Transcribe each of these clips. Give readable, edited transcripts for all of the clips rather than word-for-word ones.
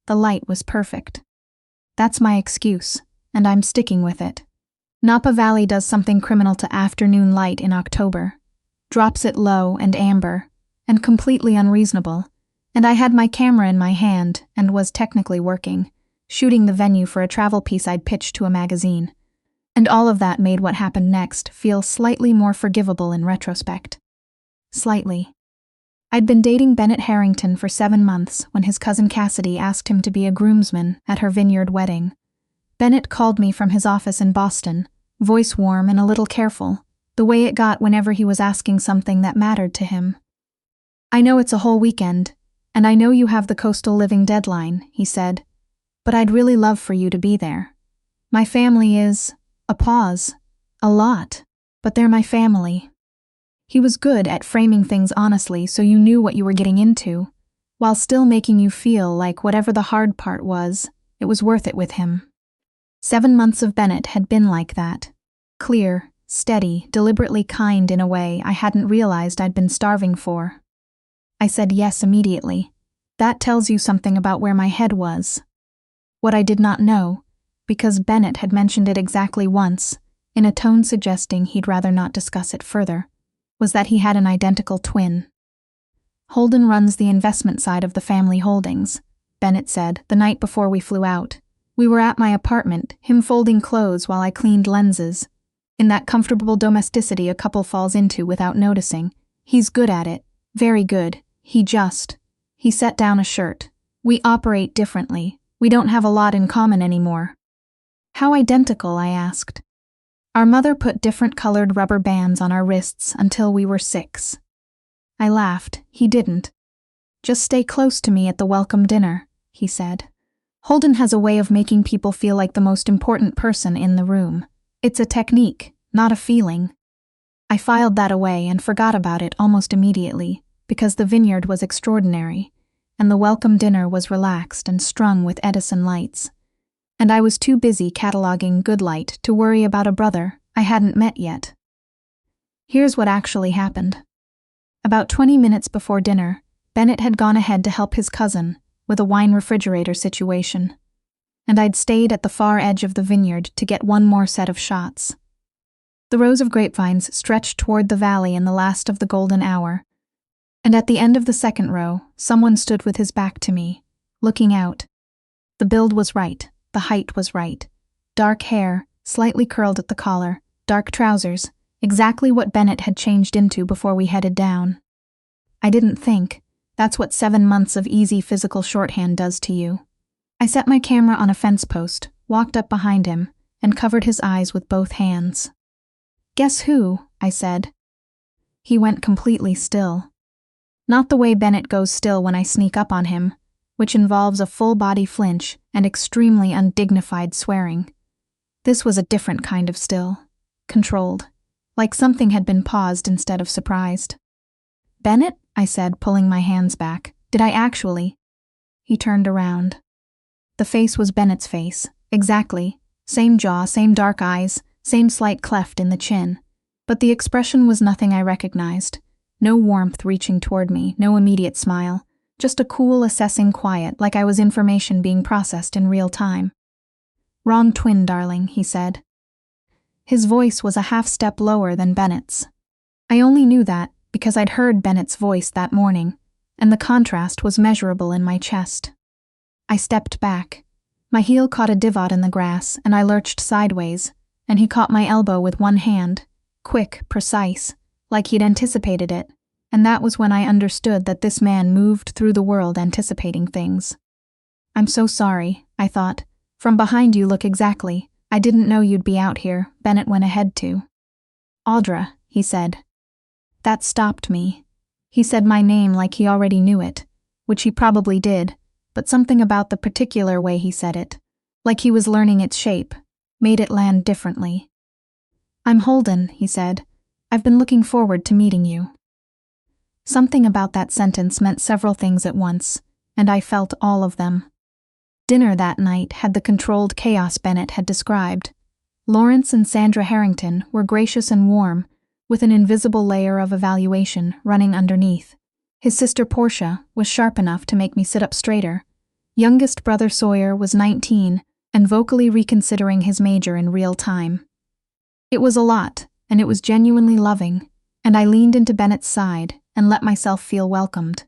The light was perfect. That's my excuse, and I'm sticking with it. Napa Valley does something criminal to afternoon light in October. Drops it low and amber, and completely unreasonable, and I had my camera in my hand and was technically working, shooting the venue for a travel piece I'd pitched to a magazine. And all of that made what happened next feel slightly more forgivable in retrospect. Slightly. I'd been dating Bennett Harrington for 7 months when his cousin Cassidy asked him to be a groomsman at her vineyard wedding. Bennett called me from his office in Boston, voice warm and a little careful, the way it got whenever he was asking something that mattered to him. "I know it's a whole weekend, and I know you have the coastal living deadline," he said, "but I'd really love for you to be there. My family is..." A pause. A lot. But they're my family. He was good at framing things honestly so you knew what you were getting into, while still making you feel like whatever the hard part was, it was worth it with him. 7 months of Bennett had been like that. Clear, steady, deliberately kind in a way I hadn't realized I'd been starving for. I said yes immediately. That tells you something about where my head was. What I did not know, because Bennett had mentioned it exactly once, in a tone suggesting he'd rather not discuss it further, was that he had an identical twin. "Holden runs the investment side of the family holdings," Bennett said the night before we flew out. "We were at my apartment, him folding clothes while I cleaned lenses. In that comfortable domesticity a couple falls into without noticing. He's good at it, very good. He set down a shirt. We operate differently. We don't have a lot in common anymore." "How identical?" I asked. "Our mother put different colored rubber bands on our wrists until we were 6. I laughed. He didn't. "Just stay close to me at the welcome dinner," he said. "Holden has a way of making people feel like the most important person in the room. It's a technique, not a feeling." I filed that away and forgot about it almost immediately, because the vineyard was extraordinary, and the welcome dinner was relaxed and strung with Edison lights. And I was too busy cataloging Good Light to worry about a brother I hadn't met yet. Here's what actually happened. About 20 minutes before dinner, Bennett had gone ahead to help his cousin with a wine refrigerator situation, and I'd stayed at the far edge of the vineyard to get one more set of shots. The rows of grapevines stretched toward the valley in the last of the golden hour, and at the end of the second row, someone stood with his back to me, looking out. The build was right. The height was right. Dark hair, slightly curled at the collar, dark trousers, exactly what Bennett had changed into before we headed down. I didn't think. That's what 7 months of easy physical shorthand does to you. I set my camera on a fence post, walked up behind him, and covered his eyes with both hands. "Guess who?" I said. He went completely still. Not the way Bennett goes still when I sneak up on him, which involves a full-body flinch and extremely undignified swearing. This was a different kind of still. Controlled. Like something had been paused instead of surprised. "Bennett?" I said, pulling my hands back. "Did I actually?" He turned around. The face was Bennett's face. Exactly. Same jaw, same dark eyes, same slight cleft in the chin. But the expression was nothing I recognized. No warmth reaching toward me, no immediate smile. Just a cool, assessing quiet, like I was information being processed in real time. "Wrong twin, darling," he said. His voice was a half-step lower than Bennett's. I only knew that because I'd heard Bennett's voice that morning, and the contrast was measurable in my chest. I stepped back. My heel caught a divot in the grass, and I lurched sideways, and he caught my elbow with one hand, quick, precise, like he'd anticipated it. And that was when I understood that this man moved through the world anticipating things. "I'm so sorry," I thought. "From behind you look exactly. I didn't know you'd be out here," Bennett went ahead to. "Audra," he said. That stopped me. He said my name like he already knew it, which he probably did, but something about the particular way he said it, like he was learning its shape, made it land differently. "I'm Holden," he said. "I've been looking forward to meeting you." Something about that sentence meant several things at once, and I felt all of them. Dinner that night had the controlled chaos Bennett had described. Lawrence and Sandra Harrington were gracious and warm, with an invisible layer of evaluation running underneath. His sister Portia was sharp enough to make me sit up straighter. Youngest brother Sawyer was 19 and vocally reconsidering his major in real time. It was a lot, and it was genuinely loving, and I leaned into Bennett's side and let myself feel welcomed.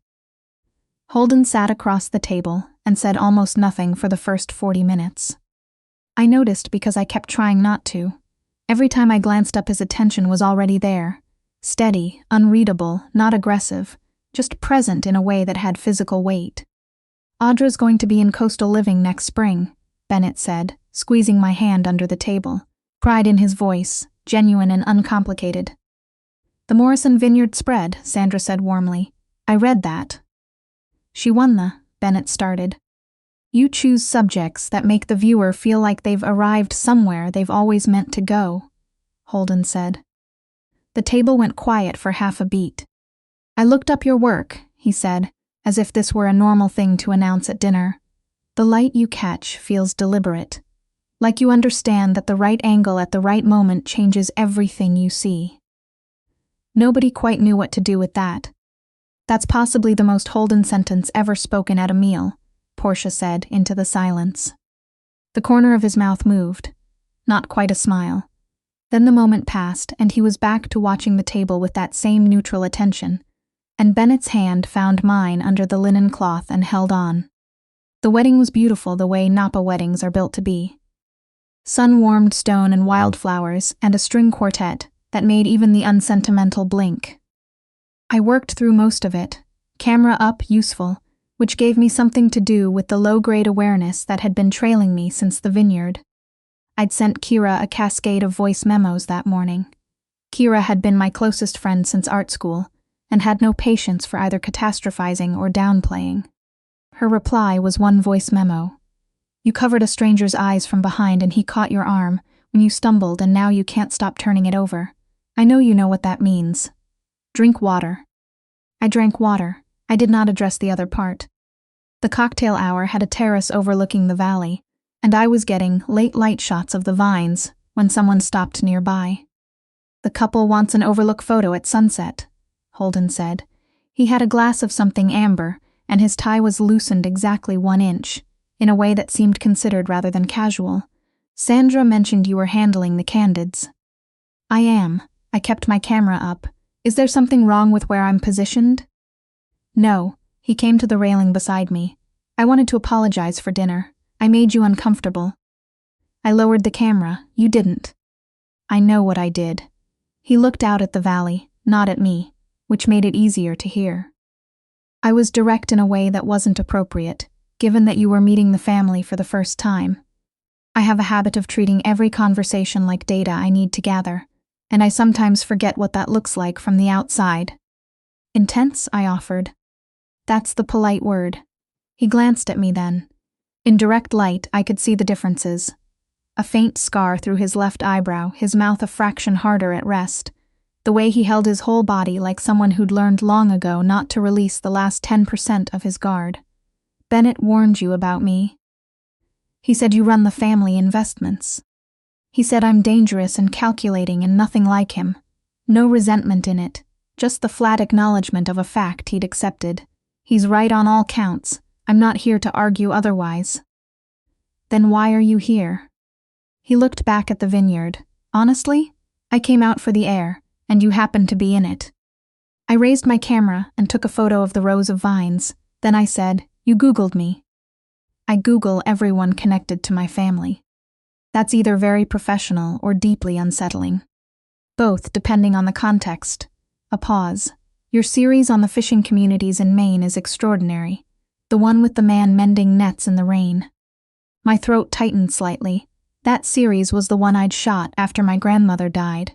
Holden sat across the table and said almost nothing for the first 40 minutes. I noticed because I kept trying not to. Every time I glanced up, his attention was already there. Steady, unreadable, not aggressive, just present in a way that had physical weight. "Audra's going to be in coastal living next spring," Bennett said, squeezing my hand under the table, pride in his voice, genuine and uncomplicated. "The Morrison Vineyard spread," Sandra said warmly. "I read that." "She won Bennett started. "You choose subjects that make the viewer feel like they've arrived somewhere they've always meant to go," Holden said. The table went quiet for half a beat. "I looked up your work," he said, as if this were a normal thing to announce at dinner. "The light you catch feels deliberate, like you understand that the right angle at the right moment changes everything you see." Nobody quite knew what to do with that. "That's possibly the most Holden sentence ever spoken at a meal," Portia said into the silence. The corner of his mouth moved. Not quite a smile. Then the moment passed, and he was back to watching the table with that same neutral attention, and Bennett's hand found mine under the linen cloth and held on. The wedding was beautiful the way Napa weddings are built to be. Sun-warmed stone and wildflowers, and a string quartet that made even the unsentimental blink. I worked through most of it, camera up useful, which gave me something to do with the low-grade awareness that had been trailing me since the vineyard. I'd sent Kira a cascade of voice memos that morning. Kira had been my closest friend since art school, and had no patience for either catastrophizing or downplaying. Her reply was one voice memo. "You covered a stranger's eyes from behind and he caught your arm when you stumbled, and now you can't stop turning it over. I know you know what that means. Drink water." I drank water. I did not address the other part. The cocktail hour had a terrace overlooking the valley, and I was getting late light shots of the vines when someone stopped nearby. "The couple wants an overlook photo at sunset," Holden said. He had a glass of something amber, and his tie was loosened exactly 1 inch, in a way that seemed considered rather than casual. "Sandra mentioned you were handling the candids." "I am. I kept my camera up. Is there something wrong with where I'm positioned?" "No." He came to the railing beside me. "I wanted to apologize for dinner. I made you uncomfortable." I lowered the camera. "You didn't." "I know what I did." He looked out at the valley, not at me, which made it easier to hear. "I was direct in a way that wasn't appropriate, given that you were meeting the family for the first time. I have a habit of treating every conversation like data I need to gather, and I sometimes forget what that looks like from the outside." "Intense?" I offered. "That's the polite word." He glanced at me then. In direct light, I could see the differences. A faint scar through his left eyebrow, his mouth a fraction harder at rest. The way he held his whole body like someone who'd learned long ago not to release the last 10% of his guard. "Bennett warned you about me. He said you run the family investments. He said I'm dangerous and calculating and nothing like him. No resentment in it, just the flat acknowledgement of a fact he'd accepted. He's right on all counts. I'm not here to argue otherwise." "Then why are you here?" He looked back at the vineyard. "Honestly, I came out for the air, and you happened to be in it." I raised my camera and took a photo of the rows of vines. Then I said, "You Googled me." "I Google everyone connected to my family. That's either very professional or deeply unsettling. Both, depending on the context." A pause. "Your series on the fishing communities in Maine is extraordinary. The one with the man mending nets in the rain." My throat tightened slightly. That series was the one I'd shot after my grandmother died.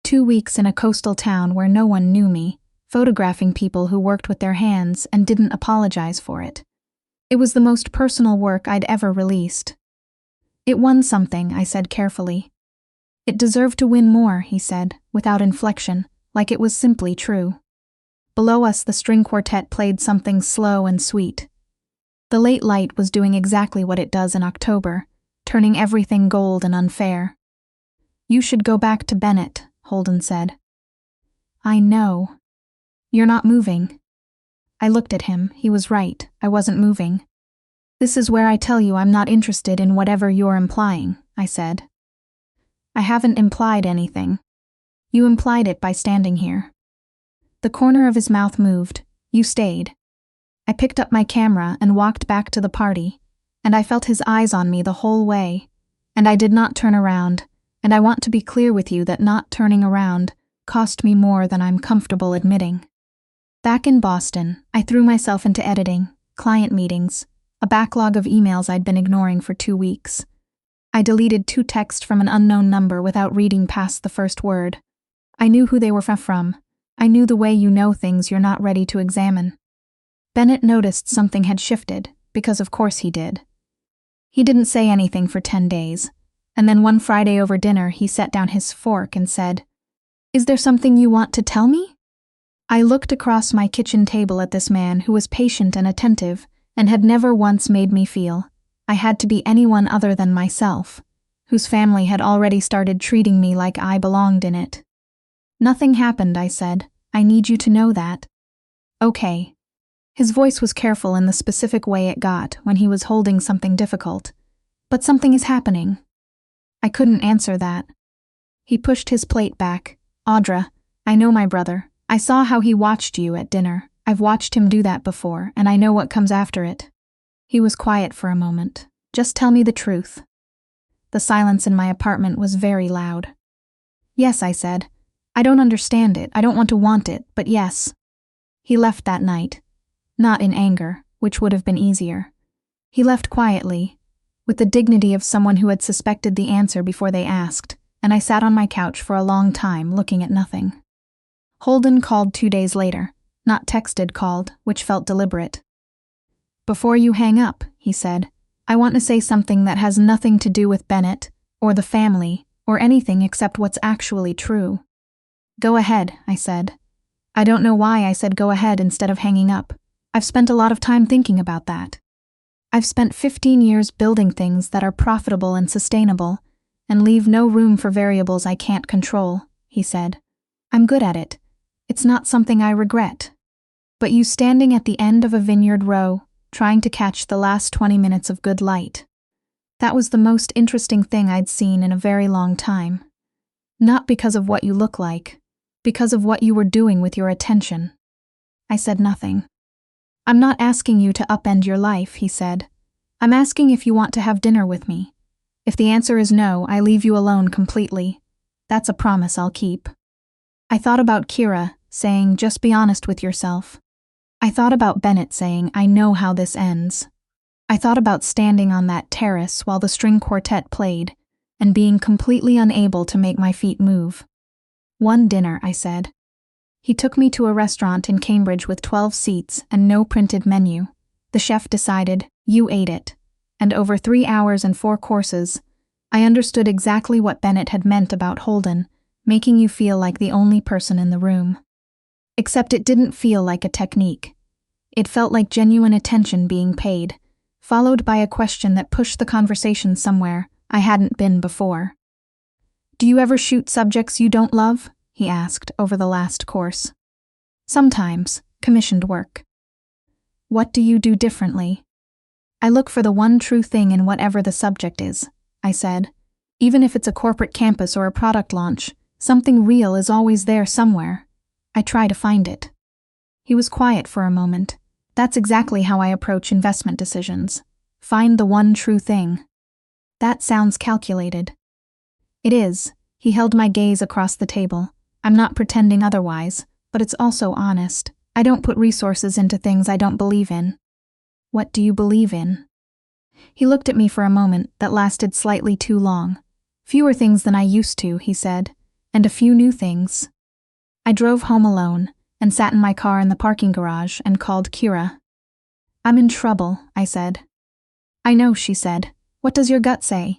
2 weeks in a coastal town where no one knew me, photographing people who worked with their hands and didn't apologize for it. It was the most personal work I'd ever released. "It won something," I said carefully. "It deserved to win more," he said, without inflection, like it was simply true. Below us, the string quartet played something slow and sweet. The late light was doing exactly what it does in October, turning everything gold and unfair. "You should go back to Bennett," Holden said. "I know." "You're not moving." I looked at him. He was right. I wasn't moving. This is where I tell you I'm not interested in whatever you're implying, I said. I haven't implied anything. You implied it by standing here. The corner of his mouth moved. You stayed. I picked up my camera and walked back to the party, and I felt his eyes on me the whole way, and I did not turn around, and I want to be clear with you that not turning around cost me more than I'm comfortable admitting. Back in Boston, I threw myself into editing, client meetings, a backlog of emails I'd been ignoring for 2 weeks. I deleted 2 texts from an unknown number without reading past the first word. I knew who they were from. I knew the way you know things you're not ready to examine. Bennett noticed something had shifted, because of course he did. He didn't say anything for 10 days, and then one Friday over dinner he set down his fork and said, "Is there something you want to tell me?" I looked across my kitchen table at this man who was patient and attentive and had never once made me feel I had to be anyone other than myself, whose family had already started treating me like I belonged in it. "Nothing happened," I said. "I need you to know that." "Okay." His voice was careful in the specific way it got when he was holding something difficult. "But something is happening." I couldn't answer that. He pushed his plate back. "Audra, I know my brother. I saw how he watched you at dinner. I've watched him do that before, and I know what comes after it." He was quiet for a moment. "Just tell me the truth." The silence in my apartment was very loud. "Yes," I said. "I don't understand it. I don't want it, but yes." He left that night. Not in anger, which would have been easier. He left quietly, with the dignity of someone who had suspected the answer before they asked, and I sat on my couch for a long time looking at nothing. Holden called 2 days later, not texted called, which felt deliberate. "Before you hang up," he said, "I want to say something that has nothing to do with Bennett, or the family, or anything except what's actually true." "Go ahead," I said. I don't know why I said go ahead instead of hanging up. I've spent a lot of time thinking about that. I've spent 15 years building things that are profitable and sustainable, and leave no room for variables I can't control, he said. I'm good at it. It's not something I regret. But you standing at the end of a vineyard row, trying to catch the last 20 minutes of good light. That was the most interesting thing I'd seen in a very long time. Not because of what you look like, because of what you were doing with your attention. I said nothing. I'm not asking you to upend your life, he said. I'm asking if you want to have dinner with me. If the answer is no, I leave you alone completely. That's a promise I'll keep. I thought about Kira saying, just be honest with yourself. I thought about Bennett saying, I know how this ends. I thought about standing on that terrace while the string quartet played and being completely unable to make my feet move. One dinner, I said. He took me to a restaurant in Cambridge with 12 seats and no printed menu. The chef decided, you ate it. And over 3 hours and 4 courses, I understood exactly what Bennett had meant about Holden, making you feel like the only person in the room. Except it didn't feel like a technique. It felt like genuine attention being paid, followed by a question that pushed the conversation somewhere I hadn't been before. Do you ever shoot subjects you don't love? He asked over the last course. Sometimes, commissioned work. What do you do differently? I look for the one true thing in whatever the subject is, I said. Even if it's a corporate campus or a product launch, something real is always there somewhere. I try to find it. He was quiet for a moment. That's exactly how I approach investment decisions. Find the one true thing. That sounds calculated. It is. He held my gaze across the table. I'm not pretending otherwise, but it's also honest. I don't put resources into things I don't believe in. What do you believe in? He looked at me for a moment that lasted slightly too long. Fewer things than I used to, he said, and a few new things. I drove home alone and sat in my car in the parking garage and called Kira. I'm in trouble, I said. I know, she said. What does your gut say?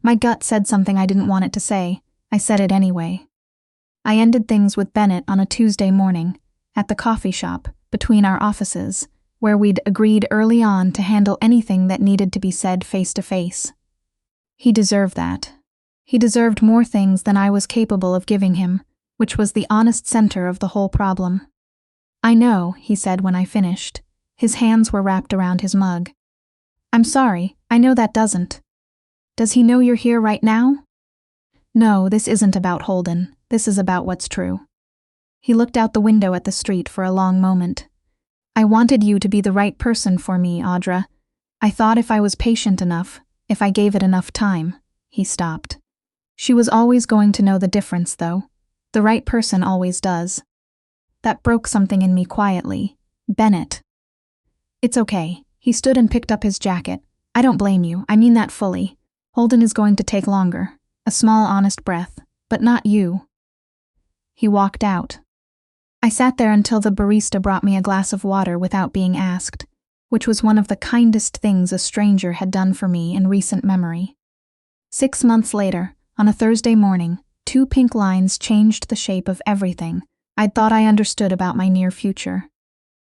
My gut said something I didn't want it to say. I said it anyway. I ended things with Bennett on a Tuesday morning, at the coffee shop, between our offices, where we'd agreed early on to handle anything that needed to be said face to face. He deserved that. He deserved more things than I was capable of giving him, which was the honest center of the whole problem. I know, he said when I finished. His hands were wrapped around his mug. I'm sorry, I know that doesn't. Does he know you're here right now? No, this isn't about Holden. This is about what's true. He looked out the window at the street for a long moment. I wanted you to be the right person for me, Audra. I thought if I was patient enough, if I gave it enough time. He stopped. She was always going to know the difference, though. The right person always does. That broke something in me quietly. Bennett. It's okay. He stood and picked up his jacket. I don't blame you, I mean that fully. Holden is going to take longer. A small, honest breath. But not you. He walked out. I sat there until the barista brought me a glass of water without being asked, which was one of the kindest things a stranger had done for me in recent memory. 6 months later, on a Thursday morning, 2 pink lines changed the shape of everything I'd thought I understood about my near future.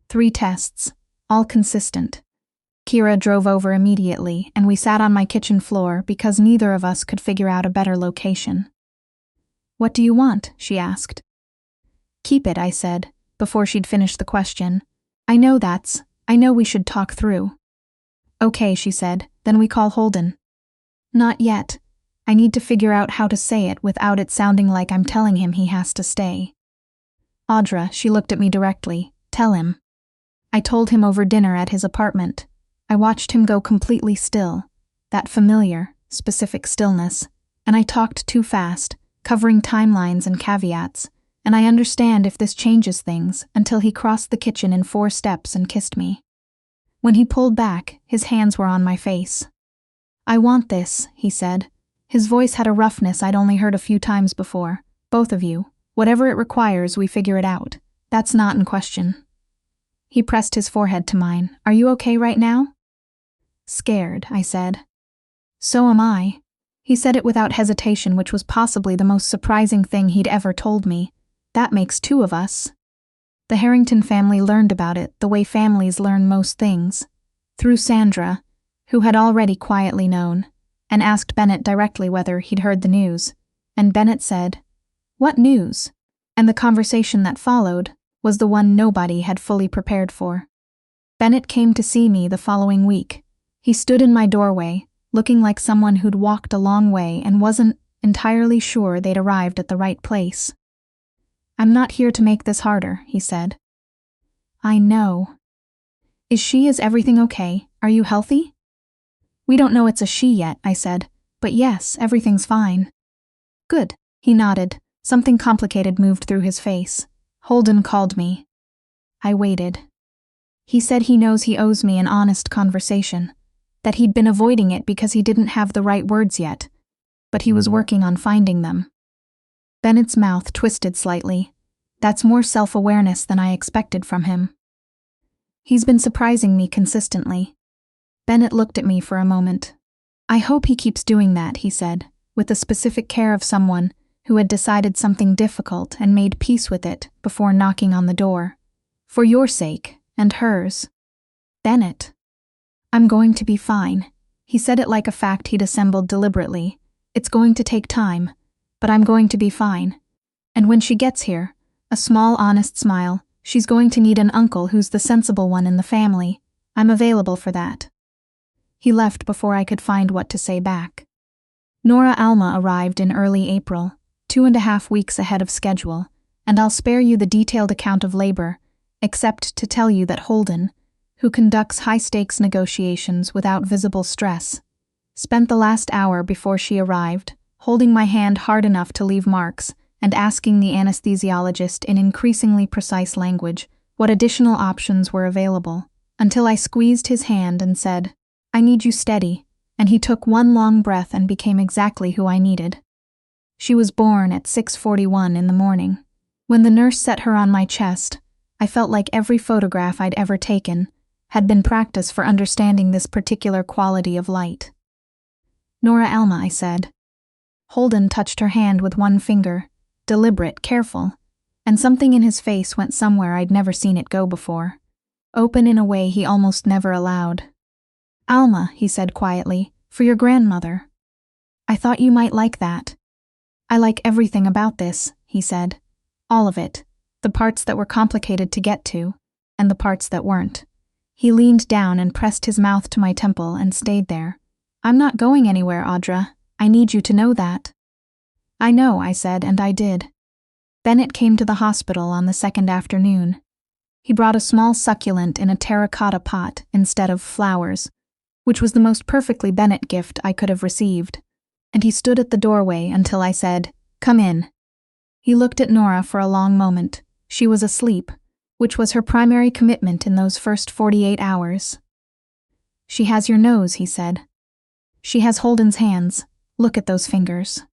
3 tests, all consistent. Kira drove over immediately, and we sat on my kitchen floor because neither of us could figure out a better location. What do you want? She asked. Keep it, I said, before she'd finished the question. I know we should talk through. Okay, she said, then we call Holden. Not yet. I need to figure out how to say it without it sounding like I'm telling him he has to stay. Audra, she looked at me directly. Tell him. I told him over dinner at his apartment. I watched him go completely still, that familiar, specific stillness, and I talked too fast, covering timelines and caveats, and I understand if this changes things until he crossed the kitchen in 4 steps and kissed me. When he pulled back, his hands were on my face. I want this, he said. His voice had a roughness I'd only heard a few times before. Both of you. Whatever it requires, we figure it out. That's not in question. He pressed his forehead to mine. Are you okay right now? Scared, I said. So am I. He said it without hesitation, which was possibly the most surprising thing he'd ever told me. That makes 2 of us. The Harrington family learned about it the way families learn most things. Through Sandra, who had already quietly known, and asked Bennett directly whether he'd heard the news. And Bennett said, What news? And the conversation that followed was the one nobody had fully prepared for. Bennett came to see me the following week. He stood in my doorway, looking like someone who'd walked a long way and wasn't entirely sure they'd arrived at the right place. I'm not here to make this harder, he said. I know. Is everything okay? Are you healthy? We don't know it's a she yet, I said, but yes, everything's fine. Good, he nodded. Something complicated moved through his face. Holden called me. I waited. He said he knows he owes me an honest conversation, that he'd been avoiding it because he didn't have the right words yet, but he was working on finding them. Bennett's mouth twisted slightly. That's more self-awareness than I expected from him. He's been surprising me consistently. Bennett looked at me for a moment. I hope he keeps doing that, he said, with the specific care of someone who had decided something difficult and made peace with it before knocking on the door. For your sake, and hers. Bennett. I'm going to be fine. He said it like a fact he'd assembled deliberately. It's going to take time, but I'm going to be fine. And when she gets here, a small, honest smile, she's going to need an uncle who's the sensible one in the family. I'm available for that. He left before I could find what to say back. Nora Alma arrived in early April, 2.5 weeks ahead of schedule, and I'll spare you the detailed account of labor, except to tell you that Holden, who conducts high-stakes negotiations without visible stress, spent the last hour before she arrived, holding my hand hard enough to leave marks and asking the anesthesiologist in increasingly precise language what additional options were available, until I squeezed his hand and said, I need you steady, and he took one long breath and became exactly who I needed. She was born at 6:41 in the morning. When the nurse set her on my chest, I felt like every photograph I'd ever taken had been practice for understanding this particular quality of light. Nora Alma, I said. Holden touched her hand with one finger, deliberate, careful, and something in his face went somewhere I'd never seen it go before, open in a way he almost never allowed. Alma, he said quietly, for your grandmother. I thought you might like that. I like everything about this, he said. All of it. The parts that were complicated to get to, and the parts that weren't. He leaned down and pressed his mouth to my temple and stayed there. I'm not going anywhere, Audra. I need you to know that. I know, I said, and I did. Bennett came to the hospital on the second afternoon. He brought a small succulent in a terracotta pot instead of flowers, which was the most perfectly Bennett gift I could have received, and he stood at the doorway until I said, "Come in." He looked at Nora for a long moment. She was asleep, which was her primary commitment in those first 48 hours. "She has your nose," he said. "She has Holden's hands. Look at those fingers."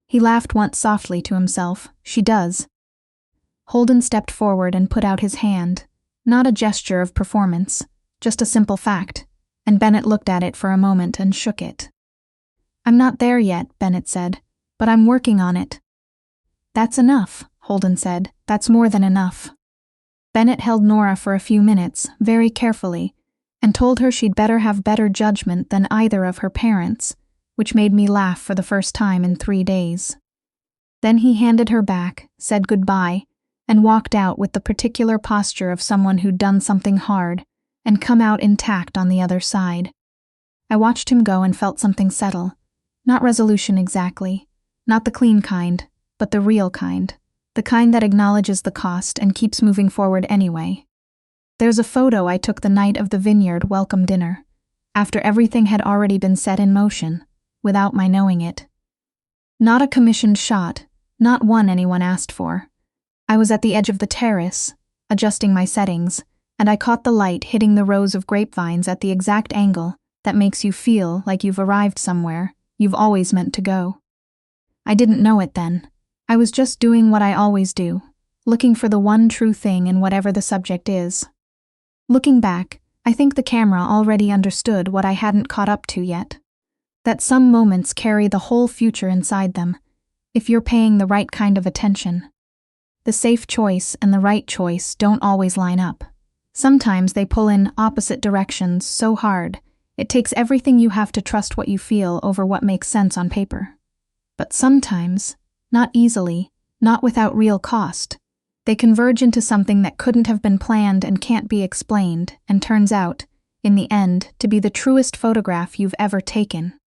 He laughed once softly to himself. "She does." Holden stepped forward and put out his hand, not a gesture of performance, just a simple fact, and Bennett looked at it for a moment and shook it. "I'm not there yet," Bennett said, "but I'm working on it." "That's enough," Holden said. "That's more than enough." Bennett held Nora for a few minutes, very carefully, and told her she'd better have better judgment than either of her parents, which made me laugh for the first time in 3 days. Then he handed her back, said goodbye, and walked out with the particular posture of someone who'd done something hard and come out intact on the other side. I watched him go and felt something settle. Not resolution exactly, not the clean kind, but the real kind, the kind that acknowledges the cost and keeps moving forward anyway. There's a photo I took the night of the Vineyard welcome dinner, after everything had already been set in motion, without my knowing it. Not a commissioned shot, not one anyone asked for. I was at the edge of the terrace, adjusting my settings, and I caught the light hitting the rows of grapevines at the exact angle that makes you feel like you've arrived somewhere you've always meant to go. I didn't know it then. I was just doing what I always do, looking for the one true thing in whatever the subject is. Looking back, I think the camera already understood what I hadn't caught up to yet. That some moments carry the whole future inside them, if you're paying the right kind of attention. The safe choice and the right choice don't always line up. Sometimes they pull in opposite directions so hard, it takes everything you have to trust what you feel over what makes sense on paper. But sometimes, not easily, not without real cost, they converge into something that couldn't have been planned and can't be explained, and turns out, in the end, to be the truest photograph you've ever taken.